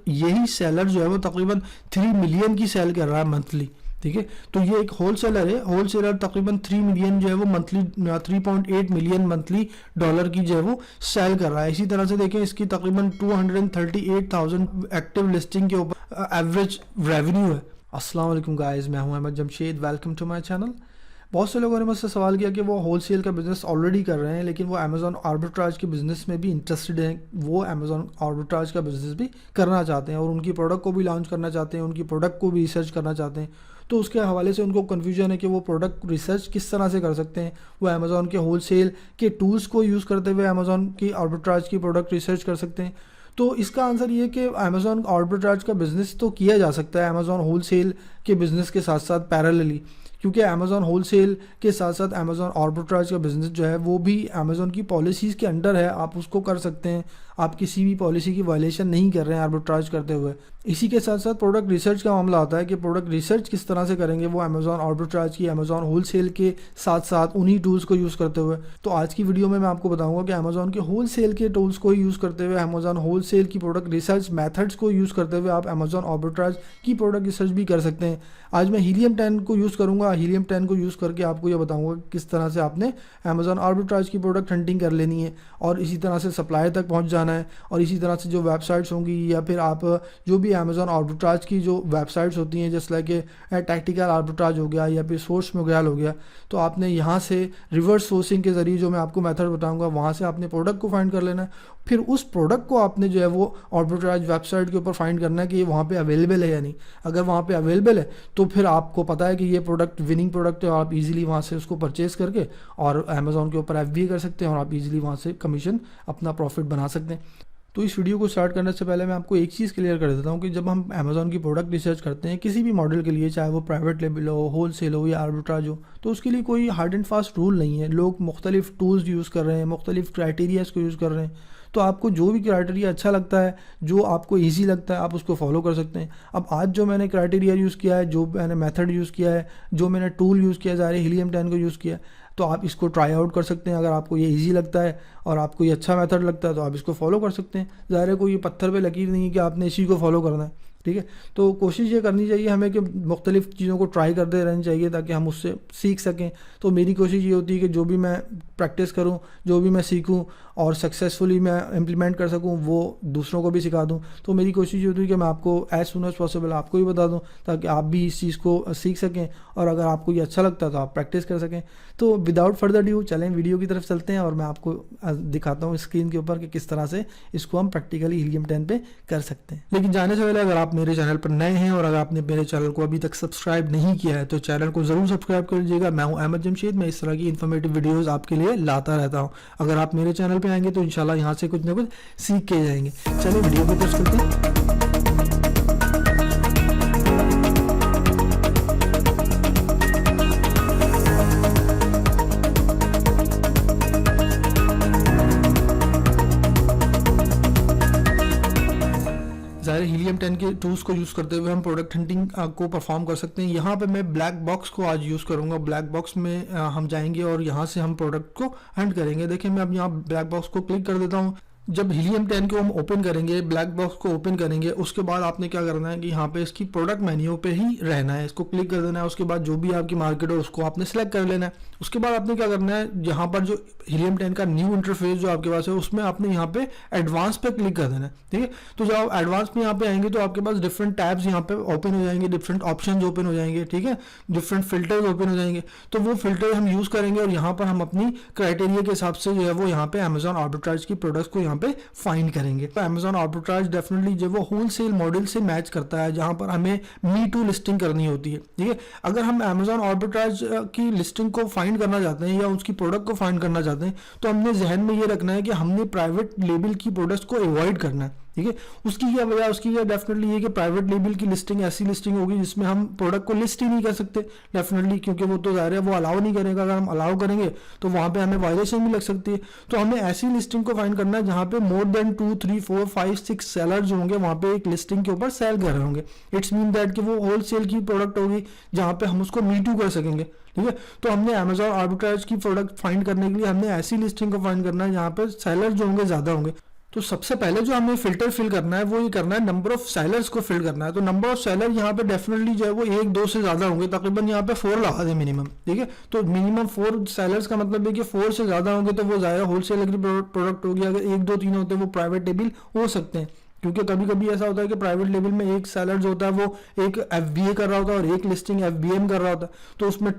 यही सेलर जो है वो तकरीबन 3 मिलियन की सेल कर रहा है मंथली, ठीक है। तो ये एक होलसेलर है, होलसेलर तकरीबन 3 मिलियन जो है वो मंथली 3.8 मिलियन मंथली डॉलर की जो है वो सेल कर रहा है। इसी तरह से देखें इसकी तकरीबन 238,000 एक्टिव लिस्टिंग के ऊपर एवरेज रेवेन्यू है। अस्सलाम वालेकुम गाइस, मैं हूं Ahmed Jamshed, welcome to my channel. बहुत से लोगों ने मुझसे सवाल किया कि वो होलसेल का बिज़नेस ऑलरेडी कर रहे हैं लेकिन वो अमेज़ॉन आर्बिट्राज के बिज़नेस में भी इंटरेस्टेड हैं, वो अमेज़ॉन आर्बिट्राज का बिज़नेस भी करना चाहते हैं और उनकी प्रोडक्ट को भी लॉन्च करना चाहते हैं, उनकी प्रोडक्ट को भी रिसर्च करना चाहते हैं। तो उसके हवाले से उनको कन्फ्यूजन है कि वो प्रोडक्ट रिसर्च किस तरह से कर सकते हैं। वो अमेज़ॉन के होलसेल के टूल्स को यूज़ करते हुए अमेज़ॉन की आर्बिट्राज की प्रोडक्ट रिसर्च कर सकते हैं। तो इसका आंसर ये है कि अमेज़ॉन आर्बिट्राज का बिज़नेस तो किया जा सकता है अमेज़ॉन होलसेल के बिज़नेस के साथ साथ पैरेलली, क्योंकि अमेज़ॉन होलसेल के साथ साथ अमेज़ॉन आर्बिट्राज का बिज़नेस जो है वो भी अमेज़ॉन की पॉलिसीज़ के अंडर है, आप उसको कर सकते हैं। आप किसी भी पॉलिसी की वायलेशन नहीं कर रहे हैं आर्बिट्राज करते हुए। इसी के साथ साथ प्रोडक्ट रिसर्च का मामला आता है कि प्रोडक्ट रिसर्च किस तरह से करेंगे वो अमेज़ॉन आर्बिट्राज की अमेज़ॉन होलसेल के साथ साथ उन्हीं टूल्स को यूज़ करते हुए। तो आज की वीडियो में मैं आपको बताऊंगा कि अमेज़ॉन के होलसेल के टूल्स को यूज़ करते हुए, अमेज़ॉन होलसेल की प्रोडक्ट रिसर्च मेथड्स को यूज़ करते हुए आप अमेज़ॉन आर्बिट्राज की प्रोडक्ट रिसर्च भी कर सकते हैं। आज मैं हीलियम 10 को यूज़ करूँगा। हीलियम 10 को यूज़ करके आपको ये बताऊँगा किस तरह से आपने अमेज़ॉन आर्बिट्राज की प्रोडक्ट हंटिंग कर लेनी है और इसी तरह से सप्लाई तक पहुँच जाना है। और इसी तरह से जो वेबसाइट्स होंगी या फिर आप जो भी अमेज़ॉन आर्बिट्राज की जो वेबसाइट्स होती हैं जैसे लाइक टैक्टिकल आर्बिट्राज हो गया या फिर सोर्स मोगैल हो गया, तो आपने यहाँ से रिवर्स सोर्सिंग के ज़रिए जो मैं आपको मेथड बताऊँगा वहाँ से आपने प्रोडक्ट को फाइंड कर लेना है। फिर उस प्रोडक्ट को आपने जो है वो आर्बिट्राज वेबसाइट के ऊपर फाइंड करना है कि ये वहाँ पे अवेलेबल है या नहीं। अगर वहाँ पे अवेलेबल है तो फिर आपको पता है कि ये प्रोडक्ट विनिंग प्रोडक्ट है और आप इजीली वहाँ से उसको परचेज़ करके और अमेज़ॉन के ऊपर FBA कर सकते हैं और आप इजीली वहाँ से कमीशन अपना प्रॉफिट बना सकते हैं। तो इस वीडियो को स्टार्ट करने से पहले मैं आपको एक चीज़ क्लियर कर देता हूँ कि जब हम अमेज़ॉन की प्रोडक्ट रिसर्च करते हैं किसी भी मॉडल के लिए, चाहे वो प्राइवेट लेबल हो, होलसेल हो या आर्बिट्राज हो, तो उसके लिए कोई हार्ड एंड फास्ट रूल नहीं है। लोग मुख्तलिफ टूल्स यूज़ कर रहे हैं, मुख्तलिफ क्राइटेरियाज़ को यूज़ कर रहे हैं। तो आपको जो भी क्राइटेरिया अच्छा लगता है, जो आपको ईजी लगता है, आप उसको फॉलो कर सकते हैं। अब आज जो मैंने क्राइटेरिया यूज़ किया है, जो मैंने मेथड यूज़ किया है, जो मैंने टूल यूज़ किया है, हीलियम 10 को यूज़ किया है, तो आप इसको ट्राई आउट कर सकते हैं। अगर आपको ये इजी लगता है और आपको ये अच्छा मेथड लगता है तो आप इसको फॉलो कर सकते हैं। ज़ाहिर है कोई ये पत्थर पे लकीर नहीं है कि आपने इसी को फॉलो करना है, ठीक है। तो कोशिश ये करनी चाहिए हमें कि मुख्तलिफ़ चीज़ों को ट्राई करते रहना चाहिए ताकि हम उससे सीख सकें। तो मेरी कोशिश ये होती है कि जो भी मैं प्रैक्टिस करूं, जो भी मैं सीखूं और सक्सेसफुली मैं इम्प्लीमेंट कर सकूं वो दूसरों को भी सिखा दूं। तो मेरी कोशिश ये होती है कि मैं आपको एज़ सुन एज़ पॉसिबल आपको भी बता दूं ताकि आप भी इस चीज़ को सीख सकें और अगर आपको ये अच्छा लगता है तो आप प्रैक्टिस कर सकें। तो विदाउट फर्दर ड्यू चलें वीडियो की तरफ चलते हैं और मैं आपको दिखाता हूँ स्क्रीन के ऊपर कि किस तरह से इसको हम प्रैक्टिकली हीलियम 10 पे कर सकते हैं। लेकिन जाने से पहले अगर आप मेरे चैनल पर नए हैं और अगर आपने मेरे चैनल को अभी तक सब्सक्राइब नहीं किया है तो चैनल को ज़रूर सब्सक्राइब कर लीजिएगा। मैं हूं अहमद जमशेद, मैं इस तरह की इन्फॉर्मेटिव वीडियोस आपके लिए लाता रहता हूं। अगर आप मेरे चैनल पे आएंगे तो इंशाल्लाह यहाँ से कुछ ना कुछ सीख के जाएंगे। चलिए वीडियो को पोस्ट करते हैं। हीलियम 10 के टूल्स को यूज़ करते हुए हम प्रोडक्ट हंटिंग को परफॉर्म कर सकते हैं। यहाँ पे मैं ब्लैक बॉक्स को आज यूज़ करूँगा। ब्लैक बॉक्स में हम जाएंगे और यहाँ से हम प्रोडक्ट को हंट करेंगे। देखिए मैं अब यहाँ ब्लैक बॉक्स को क्लिक कर देता हूँ। जब हीलियम 10 को हम ओपन करेंगे, ब्लैक बॉक्स को ओपन करेंगे, उसके बाद आपने क्या करना है कि यहाँ पे इसकी प्रोडक्ट मेन्यू पे ही रहना है, इसको क्लिक कर देना है। उसके बाद जो भी आपकी मार्केट है उसको आपने सेलेक्ट कर लेना है। उसके बाद आपने क्या करना है, यहाँ पर जो हीलियम 10 का न्यू इंटरफेस जो आपके पास है उसमें आपने यहाँ पे एडवांस पे क्लिक कर देना है, ठीक है। तो जब आप एडवांस में यहाँ पे आएंगे तो आपके पास डिफरेंट टैब्स यहाँ पे ओपन हो जाएंगे, डिफरेंट ऑप्शन ओपन हो जाएंगे, ठीक है, डिफरेंट फिल्टर्स ओपन हो जाएंगे। तो वो फिल्टर हम यूज़ करेंगे और यहाँ पर हम अपनी क्राइटेरिया के हिसाब से जो है वो यहाँ पे अमेज़ॉन आर्बिट्राज की प्रोडक्ट्स को यहाँ पे फाइंड करेंगे। तो अमेज़ॉन आर्बिट्राज डेफिनेटली जो वो होलसेल मॉडल से मैच करता है जहाँ पर हमें मी टू लिस्टिंग करनी होती है, ठीक है। अगर हम अमेज़ॉन आर्बिट्राज की लिस्टिंग को फाइंड करना चाहते हैं या उसकी प्रोडक्ट को फाइंड करना चाहते हैं तो हमने जहन में ये रखना है कि हमने प्राइवेट लेबल की प्रोडक्ट्स को अवॉइड करना है, ठीक है। उसकी क्या वजह, उसकी क्या डेफिनेटली ये कि प्राइवेट लेबल की लिस्टिंग ऐसी लिस्टिंग होगी जिसमें हम प्रोडक्ट को लिस्ट ही नहीं कर सकते डेफिनेटली, क्योंकि वो तो ज़ाहिर है वो अलाउ नहीं करेगा। अगर हम अलाउ करेंगे तो वहाँ पे हमें वायलेशन भी लग सकती है। तो हमें ऐसी लिस्टिंग को फाइंड करना है जहाँ पे मोर देन 2, 3, 4, 5, 6 सेलर जो होंगे वहाँ पे एक लिस्टिंग के ऊपर सेल कर रहे होंगे। इट्स मीन दैट कि वो होलसेल की प्रोडक्ट होगी जहाँ पे हम उसको मी टू कर सकेंगे, ठीक है। तो हमने अमेज़ॉन आर्बिट्राज की प्रोडक्ट फाइंड करने के लिए हमने ऐसी लिस्टिंग को फाइंड करना है जहाँ पे सेलर जो होंगे ज़्यादा होंगे। तो सबसे पहले जो हमें फिल्टर फिल करना है वो ये करना है, नंबर ऑफ सेलर्स को फिल करना है। तो नंबर ऑफ सेलर यहाँ पे डेफिनेटली जो है वो 1-2 से ज़्यादा होंगे, तकरीबन यहाँ पे 4 लगा दें मिनिमम, ठीक है। तो मिनिमम 4 सेलर्स का मतलब है कि 4 से ज़्यादा होंगे तो वो ज़्यादा होलसेल एग्री प्रोडक्ट होगी। अगर 1-2-3 होते हैं वो प्राइवेट लेबल हो सकते हैं, क्योंकि कभी कभी ऐसा होता है कि प्राइवेट लेवल में एक सेलर जो होता है वो एक एफबीए कर रहा होता है और एक लिस्टिंग एफबीएम कर रहा होता है, तो उसमें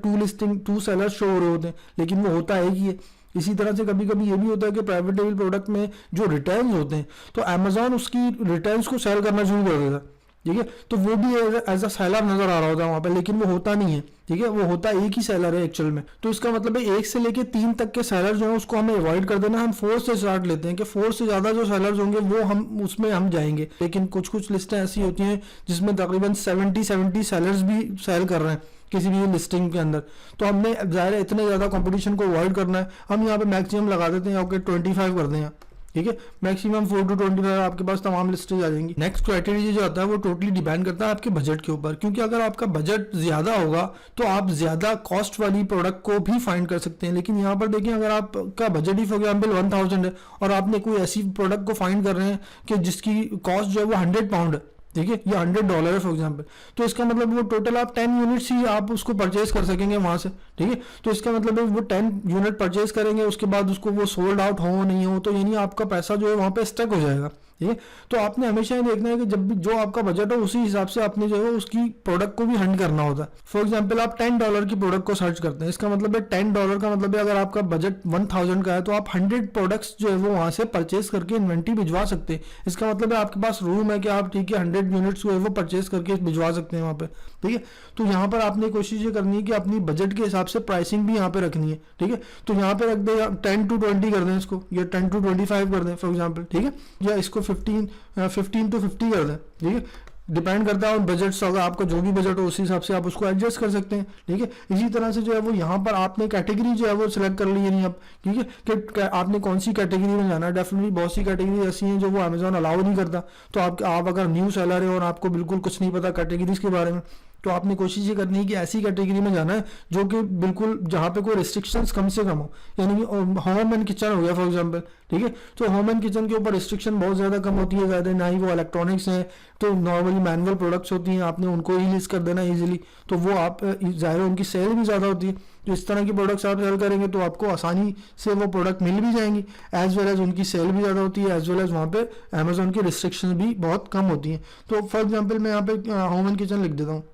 2 सेलर शो हो रहे होते हैं, लेकिन वो होता है कि इसी तरह से कभी कभी ये भी होता है कि प्राइवेट लेवल प्रोडक्ट में जो रिटर्न्स होते हैं तो अमेजोन उसकी रिटर्न्स को सेल करना शुरू कर देता है, ठीक है। तो वो भी एज अ सेलर नजर आ रहा होता है वहां पे, लेकिन वो होता नहीं है, ठीक है। वो होता एक ही सेलर है एक्चुअल में। तो इसका मतलब है 1 से लेके 3 तक के सेलर जो है उसको हमें अवॉइड कर देना। हम 4 से स्टार्ट लेते हैं कि 4 से ज्यादा जो सेलर्स होंगे वो हम उसमें हम जाएंगे, लेकिन कुछ कुछ लिस्टें ऐसी होती हैं जिसमें तकरीबन 70 सेलर्स भी सेल कर रहे हैं किसी भी लिस्टिंग के अंदर। तो हमने ज़ाहिर है इतने ज़्यादा कंपटीशन को अवॉइड करना है, हम यहाँ पे मैक्सिमम लगा देते हैं, ओके 25 कर दें, ठीक है। मैक्सिमम 4 to 25 आपके पास तमाम लिस्टें आ जाएंगी। नेक्स्ट क्राइटेरिया जो आता है वो टोटली डिपेंड करता है आपके बजट के ऊपर, क्योंकि अगर आपका बजट ज़्यादा होगा तो आप ज़्यादा कॉस्ट वाली प्रोडक्ट को भी फाइंड कर सकते हैं। लेकिन यहाँ पर देखिए, अगर आपका बजट ही फॉर एग्जाम्पल 1000 है और आपने कोई ऐसी प्रोडक्ट को फाइंड कर रहे हैं कि जिसकी कॉस्ट जो है वो 100 पाउंड है, ठीक है, या $100 है फॉर एग्जाम्पल, तो इसका मतलब वो टोटल आप 10 यूनिट्स ही आप उसको परचेज कर सकेंगे वहां से, ठीक है। तो इसका मतलब है वो 10 यूनिट परचेज करेंगे, उसके बाद उसको वो सोल्ड आउट हो नहीं हो तो यानी आपका पैसा जो है वहां पे स्टक हो जाएगा, ठीक है। तो आपने हमेशा ये देखना है कि जब भी जो आपका बजट हो उसी हिसाब से आपने जो है उसकी प्रोडक्ट को भी हंट करना होता है। फॉर एग्जाम्पल आप $10 की प्रोडक्ट को सर्च करते हैं, इसका मतलब है $10 का मतलब है अगर आपका बजट 1000 का है तो आप 100 प्रोडक्ट्स जो है वो वहां से परचेज करके इन्वेंट्री भिजवा सकते हैं। इसका मतलब है आपके पास रूम है कि आप, ठीक है, 100 यूनिट्स जो है वो परचेज करके भिजवा सकते हैं वहाँ पे, ठीक है। तो यहाँ पर आपने कोशिश ये करनी है कि अपनी बजट के हिसाब से प्राइसिंग भी यहाँ पे रखनी है, ठीक है। तो यहाँ पे रख दे 10 to 20 कर दें इसको, या 10 to 25 कर दें फॉर एग्जाम्पल, ठीक है, या इसको 15 to 50 कर दें, ठीक है। डिपेंड करता है बजट से, अगर आपका जो भी बजट हो उसी हिसाब से आप उसको एडजस्ट कर सकते हैं, ठीक है। इसी तरह से जो है वो यहाँ पर आपने कैटेगरी जो है वो सिलेक्ट कर ली है नहीं अब, ठीक है, कि आपने कौन सी कैटेगरी में जाना है। डेफिनेटली बहुत सी कैटेगरी ऐसी हैं जो वो अमेजोन अलाउ नहीं करता। तो आप अगर न्यू सेलर है और आपको बिल्कुल कुछ नहीं पता कैटेगरीज के बारे में, तो आपने कोशिश ये करनी है कि ऐसी कैटेगरी में जाना है जो कि बिल्कुल जहाँ पे कोई रिस्ट्रिक्शंस कम से कम हो, यानी कि होम एंड किचन हो गया फॉर एग्जांपल, ठीक है। तो होम एंड किचन के ऊपर रिस्ट्रिक्शन बहुत ज़्यादा कम होती है, ज़्यादा ना ही वो इलेक्ट्रॉनिक्स हैं, तो नॉर्मली मैनुअल प्रोडक्ट्स होती हैं, आपने उनको ही लिस्ट कर देना ईजिली, तो वो आप ज़ाहिर उनकी सेल भी ज़्यादा होती है। तो इस तरह की प्रोडक्ट्स आप सेल करेंगे तो आपको आसानी से वो प्रोडक्ट मिल भी जाएंगी, एज वेल एज उनकी सेल भी ज़्यादा होती है, एज वेल एज वहाँ पे अमेजोन की रिस्ट्रिक्शन भी बहुत कम होती हैं। तो फॉर एग्जाम्पल मैं यहाँ पे होम एंड किचन लिख देता हूँ,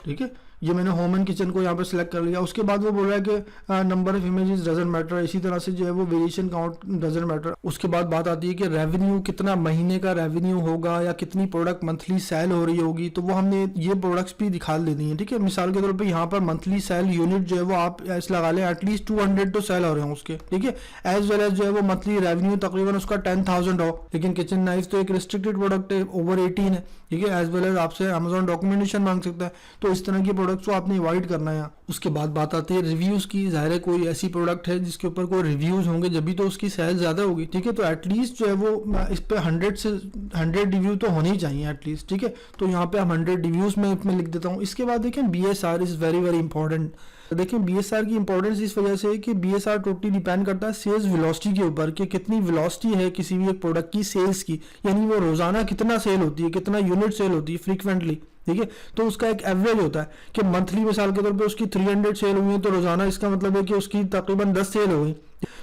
ठीक है। ये मैंने होम एंड किचन को यहाँ पर सिलेक्ट कर लिया। उसके बाद वो बोल रहा है कि number of images doesn't matter, इसी तरह से जो है वो वेरिएशन काउंट डजंट मैटर। उसके बाद बात आती है कि रेवेन्यू, कितना महीने का रेवेन्यू होगा या कितनी प्रोडक्ट मंथली सेल हो रही होगी, तो वो हमने ये प्रोडक्ट्स भी दिखा देनी है, ठीक है। मिसाल के तौर पर यहाँ पर मंथली सेल यूनिट जो है वो आप ऐसे लगा लें एटलीस्ट 200 तो सेल हो रहे हैं उसके, ठीक है। एज वेल एज जो है वो मंथली रेवेन्यू तकरीबन उसका 10,000 हो, लेकिन किचन नाइफ तो एक रिस्ट्रिक्टेड प्रोडक्ट है, ओवर 18 है, ठीक है। एज वेल एज आपसे अमेजोन डॉक्यूमेंटेशन मांग सकता है, तो इस तरह की प्रोडक्ट्स को आपने अवॉइड करना है। उसके बाद बात आती है रिव्यूज की। जाहिर है कोई ऐसी प्रोडक्ट है जिसके ऊपर कोई रिव्यूज होंगे जब भी तो उसकी सेल ज्यादा होगी, ठीक है। तो एटलीस्ट जो है वो इस पे 100 रिव्यू तो होने ही चाहिए एटलीस्ट, ठीक है। तो यहाँ पे हम 100 रिव्यूज में लिख देता हूँ। इसके बाद देखें BSR is very very important. देखिए BSR की इंपॉर्टेंस इस वजह से है कि BSR टोटली डिपेंड करता है सेल्स वेलोसिटी के ऊपर, कि कितनी वेलोसिटी है किसी भी एक प्रोडक्ट की सेल्स की, यानी वो रोजाना कितना सेल होती है, कितना यूनिट सेल होती है फ्रीक्वेंटली, ठीक है। तो उसका एक एवरेज होता है कि मंथली मिसाल के तौर पे उसकी 300 सेल हुई है तो रोजाना इसका मतलब है कि उसकी तकरीबन 10 सेल हो गई।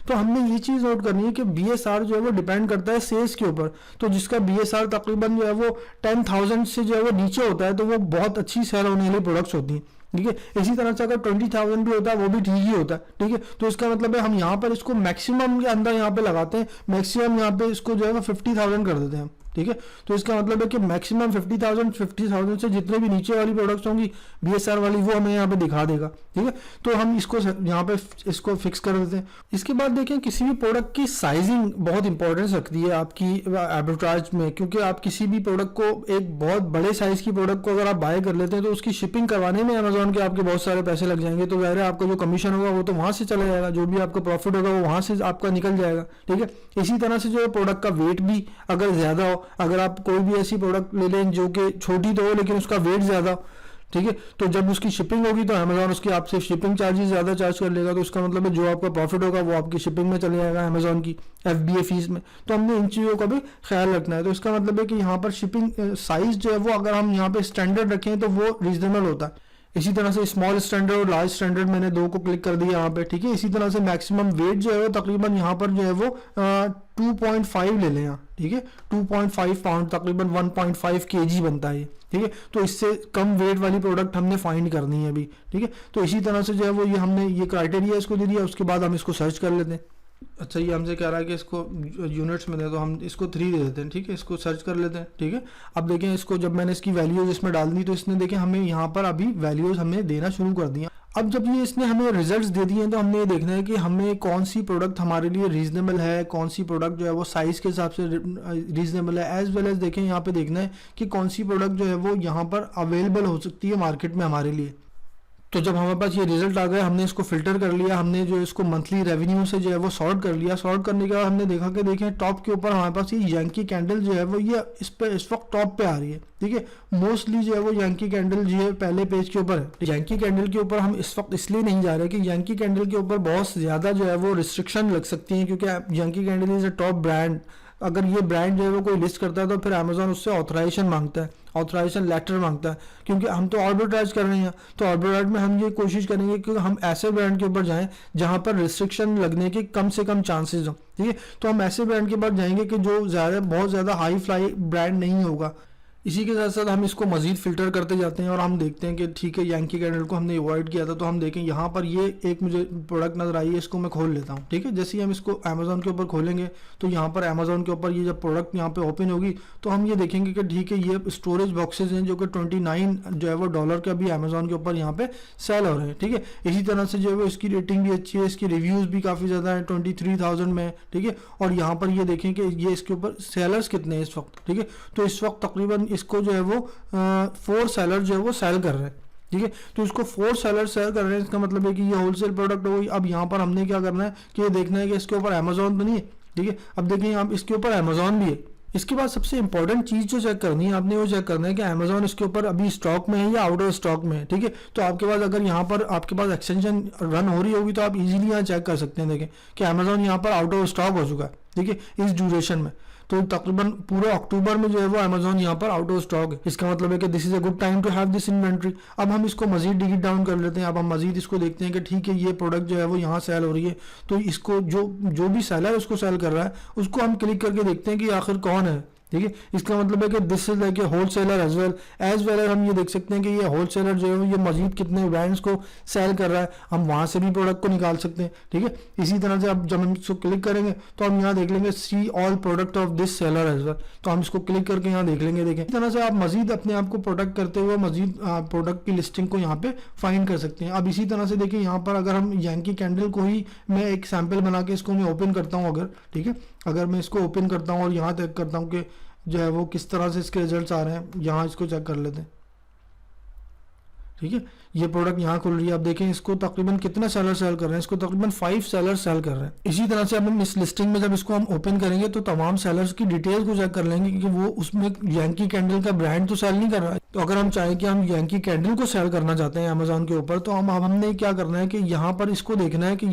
तो हमने ये चीज नोट करनी है कि BSR जो है वो डिपेंड करता है सेल्स के ऊपर। तो जिसका BSR तकरीबन जो है वो 10,000 से जो है वो नीचे होता है तो वो बहुत अच्छी सेल होने वाली प्रोडक्ट्स होती हैं, ठीक है। इसी तरह से अगर 20,000 भी होता है वो भी ठीक ही होता है, ठीक है। तो इसका मतलब है हम यहाँ पर इसको मैक्सिमम के अंदर यहाँ पे लगाते हैं, मैक्सिमम यहाँ पे इसको जो है वो 50,000 कर देते हैं, ठीक है। तो इसका मतलब है कि मैक्सिमम 50,000 से जितने भी नीचे वाली प्रोडक्ट्स होंगी BSR वाली वो हमें यहाँ पे दिखा देगा, ठीक है। तो हम इसको यहाँ पे इसको फिक्स कर देते हैं। इसके बाद देखें किसी भी प्रोडक्ट की साइजिंग बहुत इंपॉर्टेंस रखती है आपकी आर्बिट्राज में, क्योंकि आप किसी भी प्रोडक्ट को, एक बहुत बड़े साइज की प्रोडक्ट को अगर आप बाय कर लेते हैं तो उसकी शिपिंग करवाने में अमेजोन के आपके बहुत सारे पैसे लग जाएंगे। तो ज़ाहिर है आपका जो कमीशन होगा वो तो वहाँ से चला जाएगा, जो भी आपका प्रॉफिट होगा वो वहाँ से आपका निकल जाएगा, ठीक है। इसी तरह से जो है प्रोडक्ट का वेट भी अगर ज़्यादा हो, अगर आप कोई भी ऐसी प्रोडक्ट ले लें जो कि छोटी तो हो लेकिन उसका वेट ज़्यादा, ठीक है। तो जब उसकी शिपिंग होगी तो अमेजोन उसकी आपसे शिपिंग चार्जेस ज़्यादा चार्ज कर लेगा, तो इसका मतलब है जो आपका प्रॉफिट होगा वो आपकी शिपिंग में चले जाएगा अमेजोन की FBA फीस में। तो हमने इन चीज़ों का भी ख्याल रखना है। तो इसका मतलब है कि यहाँ पर शिपिंग साइज़ जो है वो अगर हम यहाँ पे स्टैंडर्ड रखें तो वो रीजनेबल होता है। इसी तरह से स्मॉल स्टैंडर्ड और लार्ज स्टैंडर्ड मैंने दो को क्लिक कर दिया यहाँ पे, ठीक है। इसी तरह से मैक्सिमम वेट जो है वो तकरीबन यहाँ पर जो है वो 2.5 ले लें यहाँ, ठीक है। 2.5 पाउंड तकरीबन 1.5 kg बनता है ये, ठीक है। तो इससे कम वेट वाली प्रोडक्ट हमने फाइंड करनी है अभी, ठीक है। तो इसी तरह से जो है वो ये हमने ये क्राइटेरिया इसको दे दिया, उसके बाद हम इसको सर्च कर लेते हैं। अच्छा, ये हमसे कह रहा है कि इसको यूनिट्स में दे, तो हम इसको 3 दे देते हैं, ठीक है। इसको सर्च कर लेते हैं, ठीक है। अब देखें इसको जब मैंने इसकी वैल्यूज इसमें डाल दी तो इसने देखें हमें यहाँ पर अभी वैल्यूज हमें देना शुरू कर दिया। अब जब ये इसने हमें रिजल्ट्स दे दिए हैं तो हमने ये देखना है कि हमें कौन सी प्रोडक्ट हमारे लिए रीजनेबल है, कौन सी प्रोडक्ट जो है वो साइज़ के हिसाब से रीजनेबल है, एज वेल एज देखें यहाँ पे देखना है कि कौन सी प्रोडक्ट जो है वो यहाँ पर अवेलेबल हो सकती है मार्केट में हमारे लिए। तो जब हमारे पास ये रिजल्ट आ गया, हमने इसको फिल्टर कर लिया, हमने जो इसको मंथली रेवेन्यू से जो है वो सॉर्ट कर लिया। सॉर्ट करने के बाद हमने देखा कि देखें टॉप के ऊपर हमारे पास ये यांकी कैंडल जो है वो ये इस वक्त टॉप पे आ रही है, ठीक है। मोस्टली जो है वो यांकी कैंडल जो है पहले पेज के ऊपर है। यांकी कैंडल के ऊपर हम इस वक्त इसलिए नहीं जा रहे कि यांकी कैंडल के ऊपर बहुत ज़्यादा जो है वो रिस्ट्रिक्शन लग सकती है, क्योंकि Yankee candle is a top brand. अगर ये ब्रांड जो है वो कोई लिस्ट करता है तो फिर अमेजोन उससे ऑथराइजेशन मांगता है, ऑथराइजेशन लेटर मांगता है, क्योंकि हम तो आर्बिट्राइज कर रहे हैं। तो आर्बिट्राइज में हम ये कोशिश करेंगे कि हम ऐसे ब्रांड के ऊपर जाएं जहां पर रिस्ट्रिक्शन लगने के कम से कम चांसेस हों, ठीक है। तो हम ऐसे ब्रांड के पास जाएंगे कि जो बहुत ज़्यादा हाई फ्लाई ब्रांड नहीं होगा। इसी के साथ साथ हम इसको मजीद फिल्टर करते जाते हैं और हम देखते हैं कि ठीक है यांकी कैंडल को हमने अवॉइड किया था, तो हम देखें यहाँ पर ये एक मुझे प्रोडक्ट नजर आई है, इसको मैं खोल लेता हूँ, ठीक है। जैसे ही हम इसको अमेजोन के ऊपर खोलेंगे तो यहाँ पर अमेजोन के ऊपर ये जब प्रोडक्ट यहाँ पे ओपन होगी तो हम ये देखेंगे कि ठीक है ये स्टोरेज बॉक्सेज हैं जो कि 29 जो है वो डॉलर के अभी अमेजोन के ऊपर यहाँ पे सेल हो रहे हैं, ठीक है। इसी तरह से जो है वो इसकी रेटिंग भी अच्छी है, इसकी रिव्यूज़ भी काफ़ी ज़्यादा है 23,000 में, ठीक है। और यहाँ पर ये देखें कि ये इसके ऊपर सेलर्स कितने हैं इस वक्त, ठीक है। तो इस वक्त तकरीबन इसको जो है वो 4 सेलर जो है वो सेल कर रहे हैं, ठीक है। तो इसको 4 सेलर सेल कर रहे हैं, इसका मतलब है कि ये होलसेल प्रोडक्ट हो गई। अब यहाँ पर हमने क्या करना है कि ये देखना है कि इसके ऊपर अमेजोन तो नहीं है, ठीक है। अब देखिए आप इसके ऊपर अमेजोन भी है। इसके बाद सबसे इंपॉर्टेंट चीज़ जो चेक करनी है आपने, वो चेक करना है कि अमेजोन इसके ऊपर अभी स्टॉक में है या आउट ऑफ स्टॉक में है, ठीक है। तो आपके पास अगर यहाँ पर आपके पास एक्सटेंशन रन हो रही होगी तो आप इजीली यहाँ चेक कर सकते हैं, देखें कि अमेजोन यहाँ पर आउट ऑफ स्टॉक हो चुका है, ठीक है, इस ड्यूरेशन में। तो तकरीबन पूरे अक्टूबर में जो है वो अमेजोन यहाँ पर आउट ऑफ स्टॉक है। इसका मतलब है कि this is a good time to have this inventory. अब हम इसको मजीद डिगीट डाउन कर लेते हैं। अब हम मजीद इसको देखते हैं कि ठीक है ये प्रोडक्ट जो है वो यहाँ सेल हो रही है, तो इसको जो भी सेलर उसको सेल कर रहा है उसको हम क्लिक करके देखते हैं कि आखिर कौन है, ठीक है। इसका मतलब है कि this is like a wholesaler as well हम ये देख सकते हैं कि ये होलसेलर जो है ये मजीद कितने ब्रांड्स को सेल कर रहा है, हम वहाँ से भी प्रोडक्ट को निकाल सकते हैं, ठीक है। इसी तरह से अब जब हम इसको क्लिक करेंगे तो हम यहाँ देख लेंगे see all product of this seller as well, तो हम इसको क्लिक करके यहाँ देख लेंगे। देखें इस तरह से आप मजीद अपने आप को प्रोडक्ट करते हुए मजीद प्रोडक्ट की लिस्टिंग को यहाँ पे फाइंड कर सकते हैं। अब इसी तरह से देखिए यहाँ पर अगर हम यांकी कैंडल को ही मैं एक सैम्पल बना के इसको मैं ओपन करता हूँ, अगर ठीक है, अगर मैं इसको ओपन करता हूँ और यहाँ चेक करता हूँ कि जो है वो किस तरह से इसके रिजल्ट्स आ रहे हैं, यहाँ इसको चेक कर लेते हैं, ठीक है। ये प्रोडक्ट यहाँ खुल रही है। अब देखें इसको तकरीबन कितने सेलर सेल कर रहे हैं, इसको तकरीबन 5 सेलर सेल कर रहे हैं। इसी तरह से अब हम इस लिस्टिंग में जब इसको हम ओपन करेंगे तो तमाम सेलर्स की डिटेल्स को चेक कर लेंगे कि वो उसमें यांकी कैंडल का ब्रांड तो सेल नहीं कर रहा है। तो अगर हम चाहें कि हम यांकी कैंडल को सेल करना चाहते हैं अमेजोन के ऊपर, तो हमने क्या करना है कि यहाँ पर इसको देखना है कि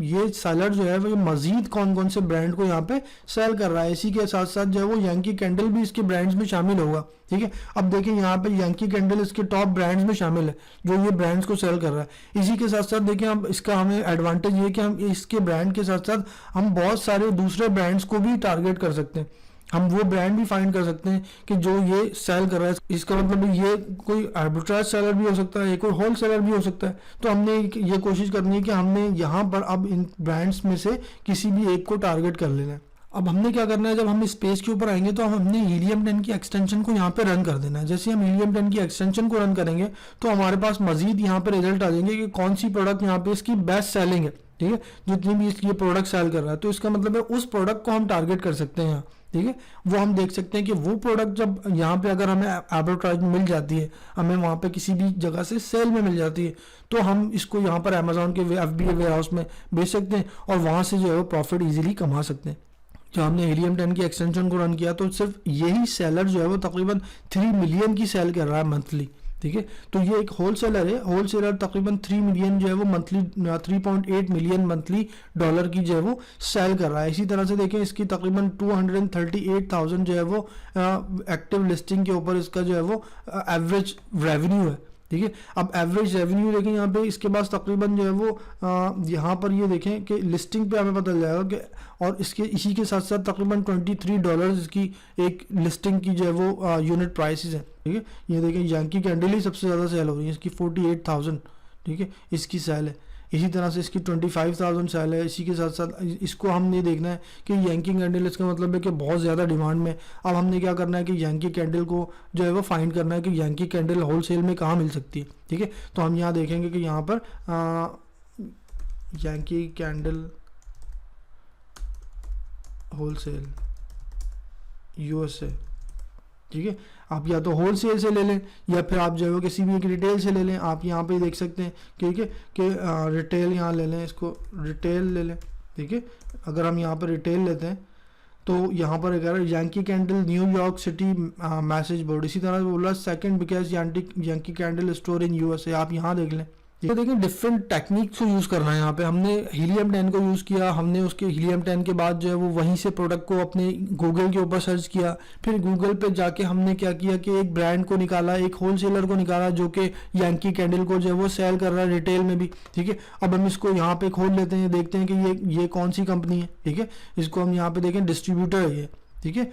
ये सेलर जो है वो मजीद कौन कौन से ब्रांड को यहाँ पे सेल कर रहा है। इसी के साथ साथ जो है वो यांकी कैंडल भी इसके ब्रांड्स में शामिल होगा, ठीक है। अब देखिए यहाँ पे यांकी कैंडल इसके टॉप ब्रांड्स में शामिल है जो ये ब्रांड्स को सेल कर रहा है। इसी के साथ साथ देखिए अब इसका हमें एडवांटेज ये कि हम इसके ब्रांड के साथ साथ हम बहुत सारे दूसरे ब्रांड्स को भी टारगेट कर सकते हैं। हम वो ब्रांड भी फाइंड कर सकते हैं कि जो ये सेल कर रहा है। इसका मतलब ये कोई आर्बिट्राज सेलर भी हो सकता है, एक और होल सेलर भी हो सकता है। तो हमने ये कोशिश करनी है कि हमने यहाँ पर अब इन ब्रांड्स में से किसी भी एक को टारगेट कर लेना है। अब हमने क्या करना है, जब हम इस पेज के ऊपर आएंगे तो हमने हीलियम 10 की एक्सटेंशन को यहाँ पे रन कर देना है। जैसे हम हीलियम 10 की एक्सटेंशन को रन करेंगे तो हमारे पास मजीद यहाँ पे रिजल्ट आ जाएंगे कि कौन सी प्रोडक्ट यहाँ पे इसकी बेस्ट सेलिंग है, ठीक है, जितनी भी इसकी प्रोडक्ट सेल कर रहा है। तो इसका मतलब है उस प्रोडक्ट को हम टारगेट कर सकते हैं यहाँ, ठीक है। वो हम देख सकते हैं कि वो प्रोडक्ट जब यहाँ पे अगर हमें आर्बिट्राज में मिल जाती है, हमें वहाँ पे किसी भी जगह से सेल में मिल जाती है, तो हम इसको यहाँ पर अमेजोन के FBA वेयर हाउस में बेच सकते हैं और वहाँ से जो है वो प्रॉफिट ईजिली कमा सकते हैं। जब हमने हीलियम 10 की एक्सटेंशन को रन किया तो सिर्फ यही सेलर जो है वो तकरीबन 3 मिलियन की सेल कर रहा है मंथली, ठीक है। तो ये एक होलसेलर है, होलसेलर तकरीबन 3 मिलियन जो है वो मंथली 3.8 मिलियन मंथली डॉलर की जो है वो सेल कर रहा है। इसी तरह से देखें इसकी तकरीबन 238,000 जो है वो एक्टिव लिस्टिंग के ऊपर इसका जो है वो एवरेज रेवेन्यू है। ठीक है। अब एवरेज रेवेन्यू देखें यहाँ पे इसके पास तकरीबन जो है वो यहाँ पर ये देखें कि लिस्टिंग पे हमें पता चल जाएगा कि, और इसके इसी के साथ साथ तकरीबन $23 इसकी एक लिस्टिंग की जो है वो यूनिट प्राइसेस है। ठीक है। ये देखें यांकी कैंडल ही सबसे ज़्यादा सेल हो रही है, इसकी 48,000, ठीक है, इसकी सेल है। इसी तरह से इसकी 25,000 सेल है। इसी के साथ साथ इसको हमने देखना है कि यांकी कैंडल, इसका मतलब है कि बहुत ज़्यादा डिमांड में। अब हमने क्या करना है कि यांकी कैंडल को जो है वो फाइंड करना है कि यांकी कैंडल होलसेल में कहाँ मिल सकती है। ठीक है। तो हम यहाँ देखेंगे कि यहाँ पर यांकी कैंडल होलसेल यूएसए, ठीक है। आप या तो होलसेल से ले लें या फिर आप जो है किसी भी एक रिटेल से ले लें। आप यहाँ पे देख सकते हैं, ठीक है, कि रिटेल यहाँ ले लें, इसको रिटेल ले लें। ठीक है। अगर हम यहाँ पर रिटेल लेते हैं तो यहाँ पर अगर Yankee candle New York city message board, इसी तरह बोला second biggest Yankee candle store in USA, आप यहाँ देख लें। तो देखिए डिफरेंट टेक्निक्स को यूज़ करना है। यहाँ पे हमने हीलियम 10 को यूज़ किया, हमने उसके हीलियम 10 के बाद जो है वो वहीं से प्रोडक्ट को अपने गूगल के ऊपर सर्च किया, फिर गूगल पे जाके हमने क्या किया कि एक ब्रांड को निकाला, एक होलसेलर को निकाला जो कि यांकी कैंडल को जो है वो सेल कर रहा है रिटेल में भी। ठीक है। अब हम इसको यहाँ पे खोल लेते हैं, देखते हैं कि ये कौन सी कंपनी है। ठीक है। इसको हम यहाँ पे देखें, डिस्ट्रीब्यूटर है ये। ठीक है।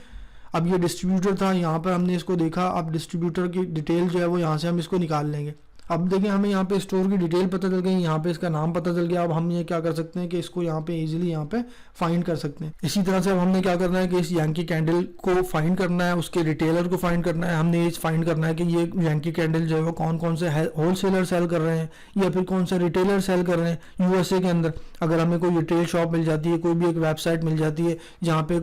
अब ये डिस्ट्रीब्यूटर था, यहाँ पर हमने इसको देखा। अब डिस्ट्रीब्यूटर की डिटेल जो है वो यहाँ से हम इसको निकाल लेंगे। अब देखें हमें यहाँ पे स्टोर की डिटेल पता चल गई, यहाँ पे इसका नाम पता चल गया। अब हम ये क्या कर सकते हैं कि इसको यहाँ पे इजीली यहाँ पे फाइंड कर सकते हैं। इसी तरह से अब हमने क्या करना है कि इस यांकी कैंडल को फाइंड करना है, उसके रिटेलर को फाइंड करना है। हमने ये फाइंड करना है कि ये यांकी कैंडल जो है वो कौन कौन से होलसेलर सेल कर रहे हैं या फिर कौन से रिटेलर सेल कर रहे हैं यूएसए के अंदर। अगर हमें कोई रिटेल शॉप मिल जाती है, कोई भी एक वेबसाइट मिल जाती है जहाँ पे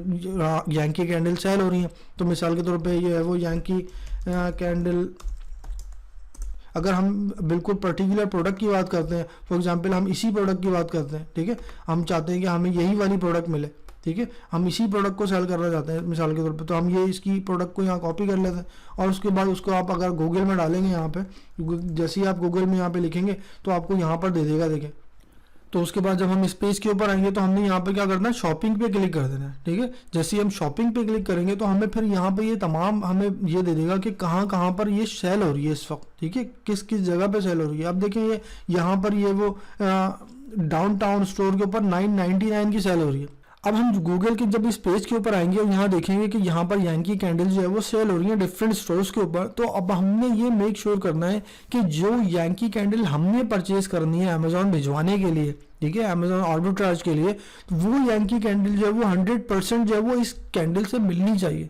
यांकी कैंडल सेल हो रही है, तो मिसाल के तौर पर ये है वो यांकी कैंडल। अगर हम बिल्कुल पर्टिकुलर प्रोडक्ट की बात करते हैं, फॉर एग्जांपल हम इसी प्रोडक्ट की बात करते हैं, ठीक है, हम चाहते हैं कि हमें यही वाली प्रोडक्ट मिले। ठीक है। हम इसी प्रोडक्ट को सेल करना चाहते हैं मिसाल के तौर पे, तो हम ये इसकी प्रोडक्ट को यहाँ कॉपी कर लेते हैं और उसके बाद उसको आप अगर गूगल में डालेंगे, यहाँ पे जैसे ही आप गूगल में यहाँ पे लिखेंगे तो आपको यहाँ पर दे देगा। देखें तो उसके बाद जब हम इस पेज के ऊपर आएंगे तो हमने यहाँ पे क्या करना है, शॉपिंग पे क्लिक कर देना है। ठीक है। जैसे ही हम शॉपिंग पे क्लिक करेंगे तो हमें फिर यहाँ पे ये तमाम हमें ये दे देगा कि कहाँ कहाँ पर ये सेल हो रही है इस वक्त। ठीक है। किस किस जगह पे सेल हो रही है। अब देखें ये यहाँ पर ये वो डाउनटाउन स्टोर के ऊपर 999 की सेल हो रही है। अब हम गूगल के जब इस पेज के ऊपर आएंगे और यहाँ देखेंगे कि यहाँ पर यांकी कैंडल जो है वो सेल हो रही है डिफरेंट स्टोर्स के ऊपर, तो अब हमने ये मेक श्योर करना है कि जो यांकी कैंडल हमने परचेज करनी है अमेजोन भिजवाने के लिए, ठीक है, अमेजोन आर्बिट्राज के लिए, तो वो यांकी कैंडल जो है वो 100% जो है वो इस कैंडल से मिलनी चाहिए।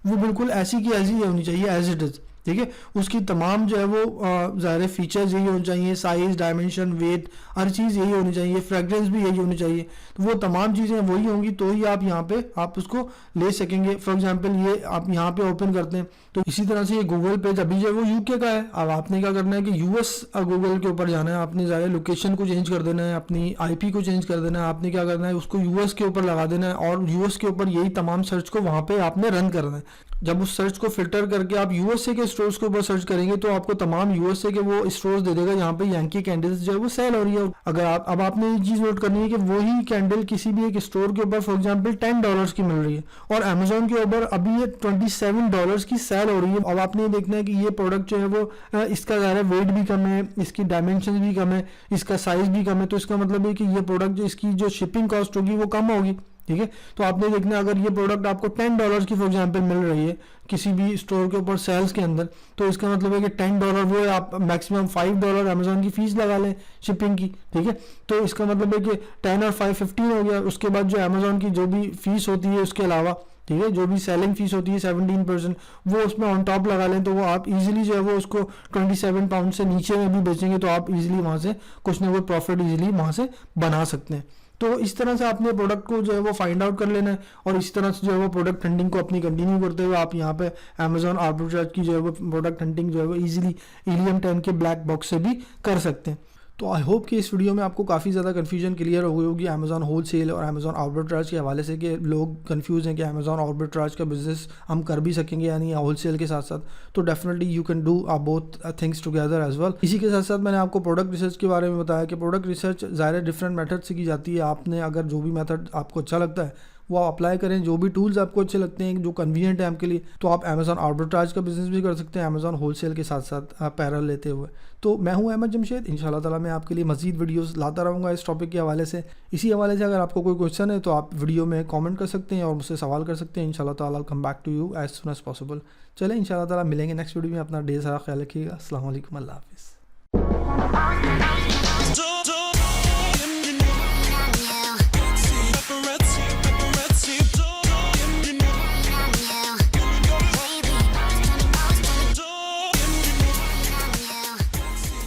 वो बिल्कुल ऐसी की ऐसी होनी चाहिए एज इट इज़। ठीक है। उसकी तमाम जो है वो ज़ाहिर फीचर्स यही होने चाहिए, साइज, डायमेंशन, वेट, हर चीज़ यही होनी चाहिए, फ्रेग्रेंस भी यही होनी चाहिए। तो वो तमाम चीज़ें वही होंगी तो ही आप यहाँ पे आप उसको ले सकेंगे। फॉर एग्जांपल ये आप यहाँ पे ओपन करते हैं तो इसी तरह से ये गूगल पेज अभी जो है वो यूके का है। अब आपने क्या करना है कि यूएस गूगल के ऊपर जाना है, आपने ज़ाहिर लोकेशन को चेंज कर देना है, अपनी आईपी को चेंज कर देना है। आपने क्या करना है, उसको यूएस के ऊपर लगा देना है और यूएस के ऊपर यही तमाम सर्च को वहाँ पे आपने रन करना है। जब उस सर्च को फिल्टर करके आप यूएसए के स्टोर्स के ऊपर सर्च करेंगे तो आपको तमाम यूएसए के वो स्टोर्स दे देगा यहाँ पे यांकी कैंडल्स जो है वो सेल हो रही है। अगर आप अब आपने ये चीज़ नोट करनी है कि वही कैंडल किसी भी एक स्टोर के ऊपर फॉर एग्जांपल $10 की मिल रही है और अमेजोन के ऊपर अभी ये $27 की सेल हो रही है। अब आपने ये देखना है कि ये प्रोडक्ट जो है वो इसका ज़्यादा वेट भी कम है, इसकी डायमेंशन भी कम है, इसका साइज भी कम है, तो इसका मतलब है कि ये प्रोडक्ट जो इसकी जो शिपिंग कॉस्ट होगी वो कम होगी। ठीक है। तो आपने देखना अगर ये प्रोडक्ट आपको $10 की फॉर एग्जांपल मिल रही है किसी भी स्टोर के ऊपर सेल्स के अंदर, तो इसका मतलब है कि $10 वो है, आप मैक्सिमम $5 अमेजोन की फीस लगा लें शिपिंग की। ठीक है। तो इसका मतलब है कि 10 और 5 15 हो गया। उसके बाद जो अमेजोन की जो भी फीस होती है उसके अलावा, ठीक है, जो भी सेलिंग फीस होती है 17% वो उसमें ऑन टॉप लगा लें तो वो आप इजीली जो है वो उसको 27 पाउंड से नीचे में भी बेचेंगे तो आप इजीली वहाँ से कुछ ना कुछ प्रॉफिट इजीली वहाँ से बना सकते हैं। तो इस तरह से आपने प्रोडक्ट को जो है वो फाइंड आउट कर लेना है और इस तरह से जो है वो प्रोडक्ट हंटिंग को अपनी कंटिन्यू करते हुए आप यहाँ पे अमेजोन आर्बिट्राज की जो है वो प्रोडक्ट हंटिंग जो है वो इजीली हीलियम 10 के ब्लैक बॉक्स से भी कर सकते हैं। तो आई होप कि इस वीडियो में आपको काफ़ी ज़्यादा कन्फ्यूजन क्लियर हो गई होगी अमेज़ॉन होल सेल और अमेज़ॉन आर्बिट्राज के हवाले से, कि लोग कंफ्यूज हैं कि अमेज़ॉन आर्बिट्राज का बिजनेस हम कर भी सकेंगे या नहीं होल सेल के साथ साथ। तो definitely you can do both things together as well. इसी के साथ साथ मैंने आपको प्रोडक्ट रिसर्च के बारे में बताया कि प्रोडक्ट रिसर्च ज़ाहिर डिफरेंट मेथड से की जाती है। आपने अगर जो भी मेथड आपको अच्छा लगता है वो आप अप्लाई करें, जो भी टूल्स आपको अच्छे लगते हैं जो कन्वीनियंट है आपके लिए, तो आप अमेज़ॉन आर्बिट्राज का बिजनेस भी कर सकते हैं अमेज़ॉन होलसेल के साथ साथ पैरल लेते हुए। तो मैं हूं अहमद जमशेद, इंशाल्लाह ताला मैं आपके लिए मज़ीद वीडियोस लाता रहूँगा इस टॉपिक के हवाले से। इसी हवाले से अगर आपको कोई क्वेश्चन है तो आप वीडियो में कमेंट कर सकते हैं और मुझसे सवाल कर सकते हैं। इंशाल्लाह ताला come back to you as soon as possible. चलें इंशाल्लाह ताला मिलेंगे नेक्स्ट वीडियो में। अपना ढेर सारा ख्याल रखिएगा। अस्सलाम वालेकुम, अल्लाह हाफ़िज़।